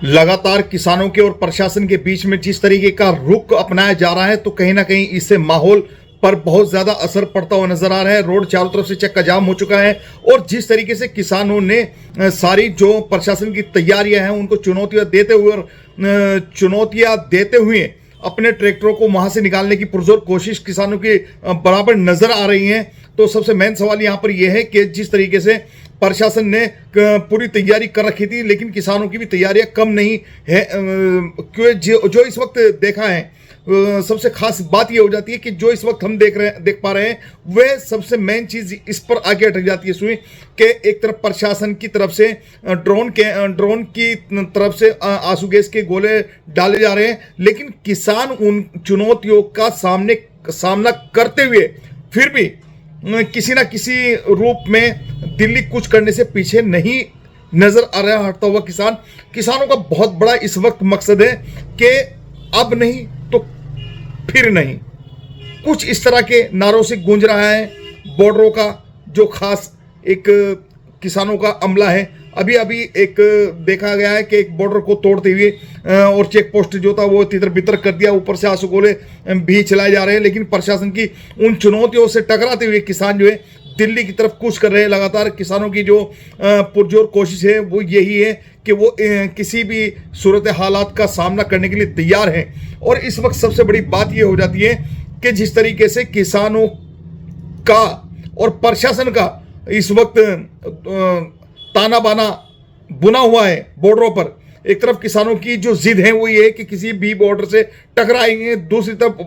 लगातार किसानों के और प्रशासन के बीच में जिस तरीके का रुख अपनाया जा रहा है, तो कहीं ना कहीं इससे माहौल पर बहुत ज्यादा असर पड़ता हुआ नजर आ रहा है। रोड चारों तरफ से चक्का जाम हो चुका है और जिस तरीके से किसानों ने सारी जो प्रशासन की तैयारियां हैं उनको चुनौतियां देते हुए अपने ट्रैक्टरों को वहां से निकालने की पुरजोर कोशिश किसानों की बराबर नजर आ रही है। तो सबसे मेन सवाल यहां पर यह है कि जिस तरीके से प्रशासन ने पूरी तैयारी कर रखी थी, लेकिन किसानों की भी तैयारियां कम नहीं है। जो इस वक्त देखा है, सबसे खास बात यह हो जाती है कि जो इस वक्त हम देख पा रहे हैं, वह सबसे मेन चीज इस पर आगे अटक जाती है सुई कि एक तरफ प्रशासन की तरफ से ड्रोन की तरफ से आंसू गैस के गोले डाले जा रहे हैं, लेकिन किसान उन चुनौतियों का सामना करते हुए फिर भी किसी ना किसी रूप में दिल्ली कुछ करने से पीछे नहीं नजर आ रहा हटता हुआ किसानों का बहुत बड़ा इस वक्त मकसद है कि अब नहीं तो फिर नहीं, कुछ इस तरह के नारों से गूंज रहा है। बॉर्डरों का जो खास एक किसानों का अमला है, अभी एक देखा गया है कि एक बॉर्डर को तोड़ते हुए और चेक पोस्ट जो था वो तितर बितर कर दिया, ऊपर से आंसू गोले भी चलाए जा रहे हैं, लेकिन प्रशासन की उन चुनौतियों से टकराते हुए किसान जो है दिल्ली की तरफ कूच कर रहे हैं। लगातार किसानों की जो पुरजोर कोशिश है वो यही है कि वो किसी भी सूरत हालात का सामना करने के लिए तैयार हैं। और इस वक्त सबसे बड़ी बात यह हो जाती है कि जिस तरीके से किसानों का और प्रशासन का इस वक्त ताना बाना बुना हुआ है बॉर्डरों पर। एक तरफ किसानों की जो जिद है वो ये है कि किसी भी बॉर्डर से टकराएंगे, दूसरी तरफ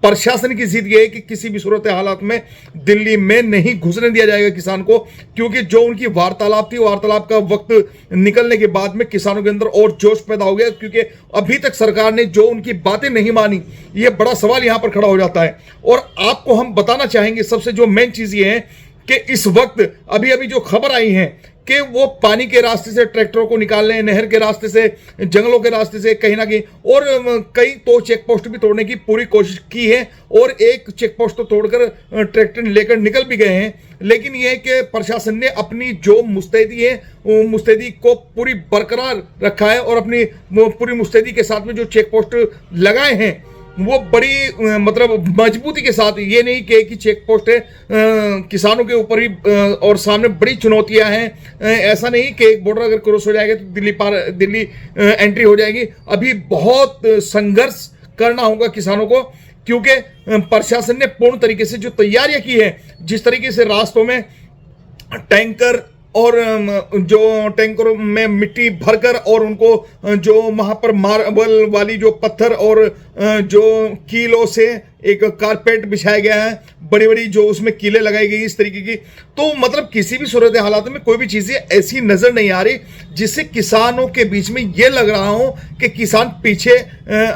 प्रशासन की जिद ये है कि किसी भी सूरत हालात में दिल्ली में नहीं घुसने दिया जाएगा किसान को, क्योंकि जो उनकी वार्तालाप थी, वार्तालाप का वक्त निकलने के बाद में किसानों के अंदर और जोश पैदा हो गया, क्योंकि अभी तक सरकार ने जो उनकी बातें नहीं मानी, ये बड़ा सवाल यहां पर खड़ा हो जाता है। और आपको हम बताना चाहेंगे सबसे जो मेन चीज ये है कि इस वक्त अभी जो खबर आई है कि वो पानी के रास्ते से ट्रैक्टरों को निकाल रहे हैं, नहर के रास्ते से, जंगलों के रास्ते से, कहीं ना कहीं, और कई तो चेक पोस्ट भी तोड़ने की पूरी कोशिश की है और एक चेक पोस्ट तो तोड़कर ट्रैक्टर लेकर निकल भी गए हैं। लेकिन यह कि प्रशासन ने अपनी जो मुस्तैदी है वो मुस्तैदी को पूरी बरकरार रखा है और अपनी पूरी मुस्तैदी के साथ में जो चेक पोस्ट लगाए हैं वो बड़ी मतलब मजबूती के साथ, ये नहीं कि चेक पोस्ट है किसानों के ऊपर ही और सामने बड़ी चुनौतियां हैं। ऐसा नहीं कि एक बॉर्डर अगर क्रॉस हो जाएगा तो दिल्ली एंट्री हो जाएगी। अभी बहुत संघर्ष करना होगा किसानों को, क्योंकि प्रशासन ने पूर्ण तरीके से जो तैयारियां की है, जिस तरीके से रास्तों में टैंकर और जो टैंकरों में मिट्टी भरकर और उनको जो वहां पर मार्बल वाली जो पत्थर और जो कीलों से एक कारपेट बिछाया गया है, बड़ी बड़ी जो उसमें कीलें लगाई गई इस तरीके की, तो मतलब किसी भी सूरत हालात में कोई भी चीजें ऐसी नजर नहीं आ रही जिससे किसानों के बीच में यह लग रहा हो कि किसान पीछे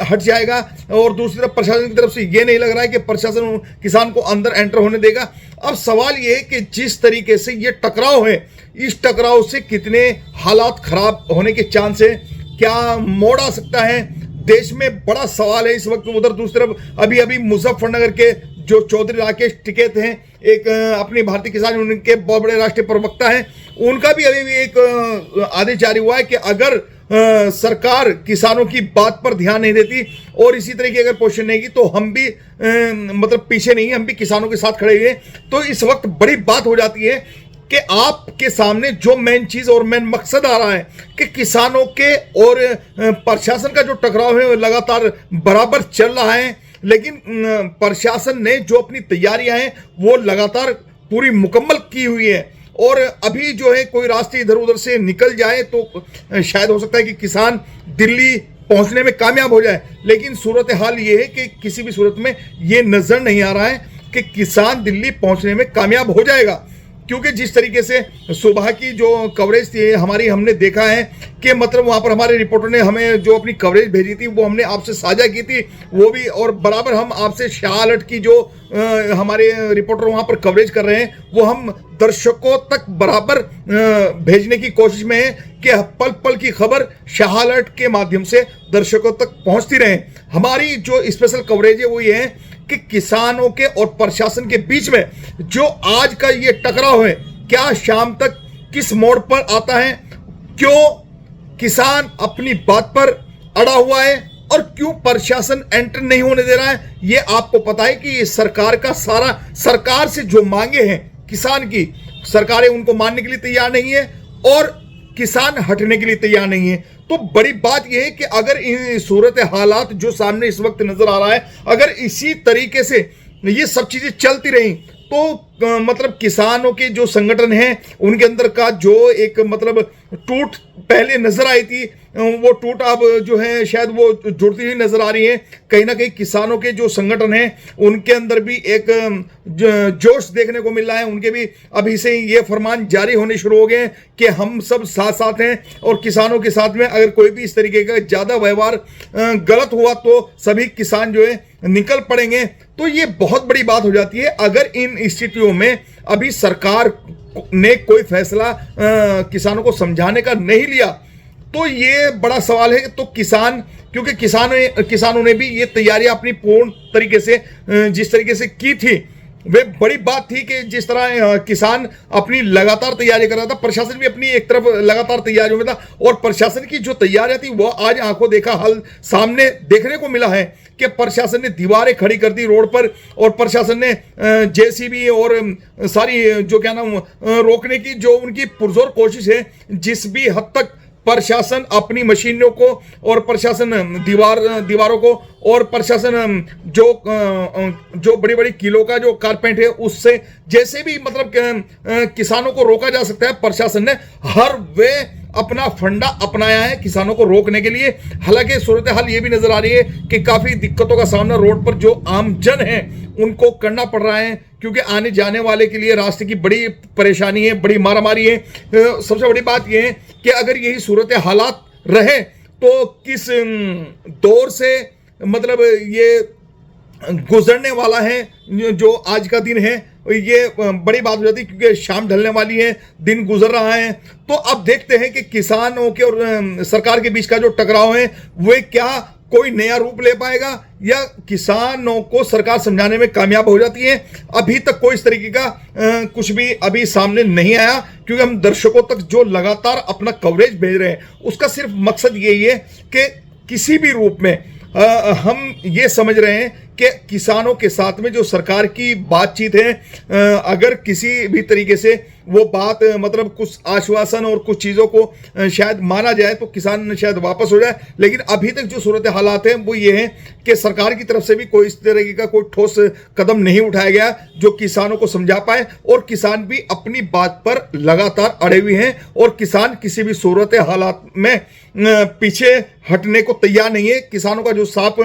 हट जाएगा। और दूसरी तरफ प्रशासन की तरफ से यह नहीं लग रहा है कि प्रशासन किसान को अंदर एंटर होने देगा। अब सवाल यह है कि जिस तरीके से यह टकराव है, इस टकराव से कितने हालात खराब होने के चांस है, क्या मोड़ आ सकता है, देश में बड़ा सवाल है इस वक्त। उधर दूसरी तरफ अभी मुजफ्फरनगर के जो चौधरी राकेश टिकैत हैं, एक अपनी भारतीय किसान यूनियन के बहुत बड़े राष्ट्रीय प्रवक्ता हैं, उनका भी अभी एक आदेश जारी हुआ है कि अगर सरकार किसानों की बात पर ध्यान नहीं देती और इसी तरह की अगर पोजीशन नहीं की तो हम भी मतलब पीछे नहीं, हम भी किसानों के साथ खड़े हुए। तो इस वक्त बड़ी बात हो जाती है कि आपके सामने जो मेन चीज और मेन मकसद आ रहा है कि किसानों के और प्रशासन का जो टकराव है वो लगातार बराबर चल रहा है, लेकिन प्रशासन ने जो अपनी तैयारियां हैं वो लगातार पूरी मुकम्मल की हुई है। और अभी जो है कोई रास्ते इधर उधर से निकल जाए तो शायद हो सकता है कि किसान दिल्ली पहुंचने में कामयाब हो जाए, लेकिन सूरत हाल ये है कि किसी भी सूरत में ये नजर नहीं आ रहा है कि किसान दिल्ली पहुंचने में कामयाब हो जाएगा। क्योंकि जिस तरीके से सुबह की जो कवरेज थी हमारी, हमने देखा है कि मतलब वहां पर हमारे रिपोर्टर ने हमें जो अपनी कवरेज भेजी थी वो हमने आपसे साझा की थी, वो भी, और बराबर हम आपसे शाह अलर्ट की जो हमारे रिपोर्टर वहां पर कवरेज कर रहे हैं वो हम दर्शकों तक बराबर भेजने की कोशिश में है कि पल पल की खबर शाह अलर्ट के माध्यम से दर्शकों तक पहुंचती रहे। हमारी जो स्पेशल कवरेज है वो ये है कि किसानों के और प्रशासन के बीच में जो आज का ये टकराव है, क्या शाम तक किस मोड़ पर आता है, क्यों किसान अपनी बात पर अड़ा हुआ है और क्यों प्रशासन एंटर नहीं होने दे रहा है? ये आपको पता है कि ये सरकार का सारा, सरकार से जो मांगे हैं किसान की, सरकारें उनको मानने के लिए तैयार नहीं है और किसान हटने के लिए तैयार नहीं है। तो बड़ी बात यह है कि अगर इन सूरत हालात जो सामने इस वक्त नजर आ रहा है, अगर इसी तरीके से ये सब चीजें चलती रही तो मतलब किसानों के जो संगठन हैं उनके अंदर का जो एक मतलब टूट पहले नजर आई थी, वो टूट अब जो है शायद वो जुड़ती हुई नजर आ रही है। कहीं ना कहीं किसानों के जो संगठन हैं उनके अंदर भी एक जोश देखने को मिल रहा है। उनके भी अभी से ही ये फरमान जारी होने शुरू हो गए हैं कि हम सब साथ साथ हैं और किसानों के साथ में अगर कोई भी इस तरीके का ज्यादा व्यवहार गलत हुआ तो सभी किसान जो है निकल पड़ेंगे। तो ये बहुत बड़ी बात हो जाती है अगर इन स्थितियों में अभी सरकार ने कोई फैसला किसानों को समझाने का नहीं लिया तो ये बड़ा सवाल है। तो किसान, क्योंकि किसानों ने भी ये तैयारियां अपनी पूर्ण तरीके से जिस तरीके से की थी, वे बड़ी बात थी कि जिस तरह किसान अपनी लगातार तैयारी कर रहा था, प्रशासन भी अपनी एक तरफ लगातार तैयारियों में था और प्रशासन की जो तैयारियां थी वो आज आंखों देखा हल सामने देखने को मिला है कि प्रशासन ने दीवारें खड़ी कर दी रोड पर और प्रशासन ने जेसीबी और सारी जो क्या नाम रोकने की जो उनकी पुरजोर कोशिश है, जिस भी हद तक प्रशासन अपनी मशीनों को और प्रशासन दीवारों को और प्रशासन जो बड़ी बड़ी किलो का जो कारपेंट है उससे जैसे भी मतलब किसानों को रोका जा सकता है, प्रशासन ने हर वे अपना फंडा अपनाया है किसानों को रोकने के लिए। हालांकि सूरत हाल ये भी नजर आ रही है कि काफी दिक्कतों का सामना रोड पर जो आम जन है उनको करना पड़ रहा है, क्योंकि आने जाने वाले के लिए रास्ते की बड़ी परेशानी है, बड़ी मारामारी है। सबसे बड़ी बात यह है कि अगर यही सूरत हालात रहे तो किस दौर से मतलब ये गुजरने वाला है जो आज का दिन है, ये बड़ी बात हो जाती है क्योंकि शाम ढलने वाली है, दिन गुजर रहा है। तो अब देखते हैं कि किसानों के और सरकार के बीच का जो टकराव है वे क्या कोई नया रूप ले पाएगा या किसानों को सरकार समझाने में कामयाब हो जाती है। अभी तक कोई इस तरीके का कुछ भी अभी सामने नहीं आया, क्योंकि हम दर्शकों तक जो लगातार अपना कवरेज भेज रहे हैं उसका सिर्फ मकसद यही है कि किसी भी रूप में हम ये समझ रहे हैं कि किसानों के साथ में जो सरकार की बातचीत है, अगर किसी भी तरीके से वो बात मतलब कुछ आश्वासन और कुछ चीज़ों को शायद माना जाए तो किसान शायद वापस हो जाए। लेकिन अभी तक जो सूरत हालात हैं वो ये हैं कि सरकार की तरफ से भी कोई इस तरीके का कोई ठोस कदम नहीं उठाया गया जो किसानों को समझा पाए, और किसान भी अपनी बात पर लगातार अड़े हुए हैं और किसान किसी भी सूरत हालात में पीछे हटने को तैयार नहीं है। किसानों का जो साफ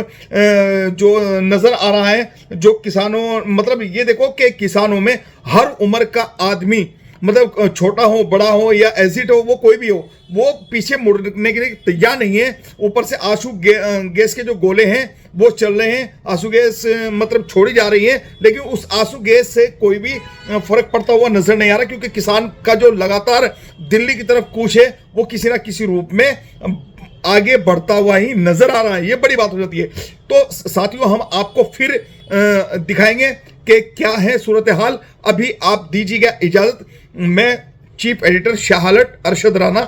जो नजर आ रहा है, जो किसानों मतलब ये देखो कि किसानों में हर उम्र का आदमी, मतलब छोटा हो बड़ा हो या एजिड हो, वो कोई भी हो, वो पीछे मुड़ने के लिए तैयार नहीं है। ऊपर से आंसू गैस के जो गोले हैं वो चल रहे हैं, आंसू गैस मतलब छोड़ी जा रही है, लेकिन उस आंसू गैस से कोई भी फर्क पड़ता हुआ नजर नहीं आ रहा, क्योंकि किसान का जो लगातार दिल्ली की तरफ कूच है वो किसी ना किसी रूप में आगे बढ़ता हुआ ही नजर आ रहा है। ये बड़ी बात हो जाती है। तो साथियों, हम आपको फिर दिखाएंगे कि क्या है सूरत हाल। अभी आप दीजिएगा इजाजत। मैं chief editor Shah alert Arshad Rana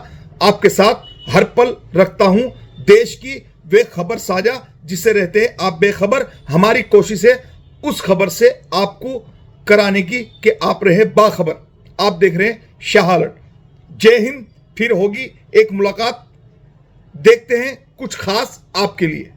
आपके साथ हर पल रखता हूं देश की वे खबर साझा जिससे रहते हैं आप बेखबर। हमारी कोशिश है उस खबर से आपको कराने की कि आप रहे बाखबर। आप देख रहे हैं शाह अलर्ट। जय हिंद। फिर होगी एक मुलाकात, देखते हैं कुछ खास आपके लिए।